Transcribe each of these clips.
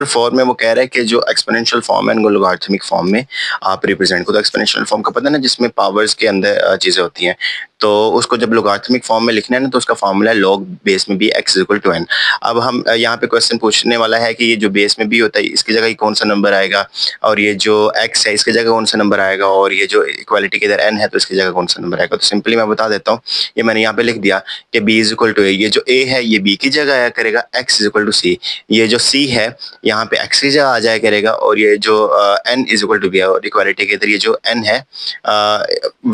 Form में वो कह रहा है कि जो एक्सपोनेंशियल फॉर्म है उनको लॉगरिथमिक फॉर्म में आप रिप्रेजेंट करो। तो एक्सपोनेंशियल फॉर्म का पता है ना, जिसमें पावर्स के अंदर चीजें होती हैं। तो उसको जब लॉगरिथमिक फॉर्म में लिखना है ना, तो उसका फॉर्मूला है लॉग बेस में b x equal to n. अब हम यहाँ पे क्वेश्चन पूछने वाला है कि ये जो बेस में बी होता है इसकी जगह कौन सा नंबर आएगा, और ये जो एक्स है इसकी जगह कौन सा नंबर आएगा, और ये जो इक्वालिटी के इधर एन है तो इसकी जगह कौन सा नंबर आएगा। तो सिंपली मैं बता देता हूँ, ये मैंने यहाँ पे लिख दिया कि बी इज इक्वल टू ए। ये जो ए है ये बी की जगह आया करेगा, एक्स इज इक्वल टू सी। ये जो सी है यहाँ पे एक्स की जगह आ जाया करेगा, और ये जो n is equal to b है, और इक्वालिटी के इधर ये जो एन है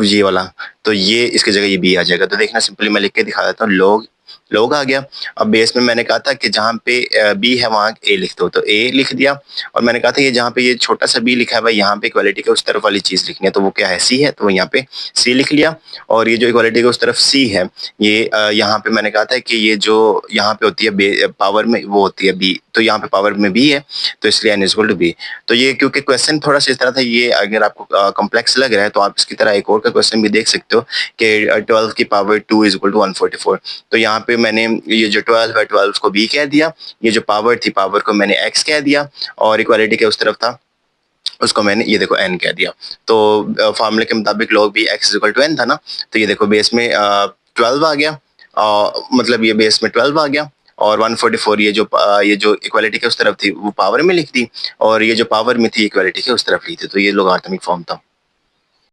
ये वाला, तो ये इसकी जगह ये बी आ जाएगा। तो देखना सिंपली मैं लिख के दिखा देता हूँ, लोग लोग आ गया। अब बेस में मैंने कहा था कि जहाँ पे बी है वहाँ ए लिख दो, तो ए लिख दिया। और मैंने कहा था ये जहाँ पे ये छोटा सा बी लिखा है भाई, यहाँ पे इक्वालिटी के उस तरफ वाली चीज लिखनी है, तो वो क्या है, सी है, तो यहाँ पे सी लिख लिया। और ये जो इक्वालिटी के उस तरफ सी है, ये यहाँ पे मैंने कहा था कि ये जो यहाँ पे होती है पावर में वो होती है बी, तो यहाँ पे पावर में बी है, तो इसलिए एन इक्वल टू बी। तो ये क्योंकि क्वेश्चन थोड़ा सा इस तरह था, ये अगर आपको कॉम्प्लेक्स लग रहा है तो आप इसकी तरह एक और का क्वेश्चन भी देख सकते हो कि 12 की पावर 2 इज इक्वल टू 144। तो यहाँ पे मैंने ये जो 12 है 12 को बी कह दिया, ये जो पावर थी पावर को मैंने एक्स कह दिया, और इक्वालिटी के उस तरफ था उसको मैंने ये देखो एन कह दिया। तो फार्मूले के मुताबिक log भी x इक्वल टू एन था ना, तो ये देखो बेस में 12 आ गया, मतलब ये बेस में 12 आ गया, और 144 ये जो इक्वालिटी के उस तरफ थी वो पावर में लिख दी, और ये जो पावर में थी इक्वालिटी के उस तरफ लिखी थी। तो ये लोगारिथमिक फॉर्म था।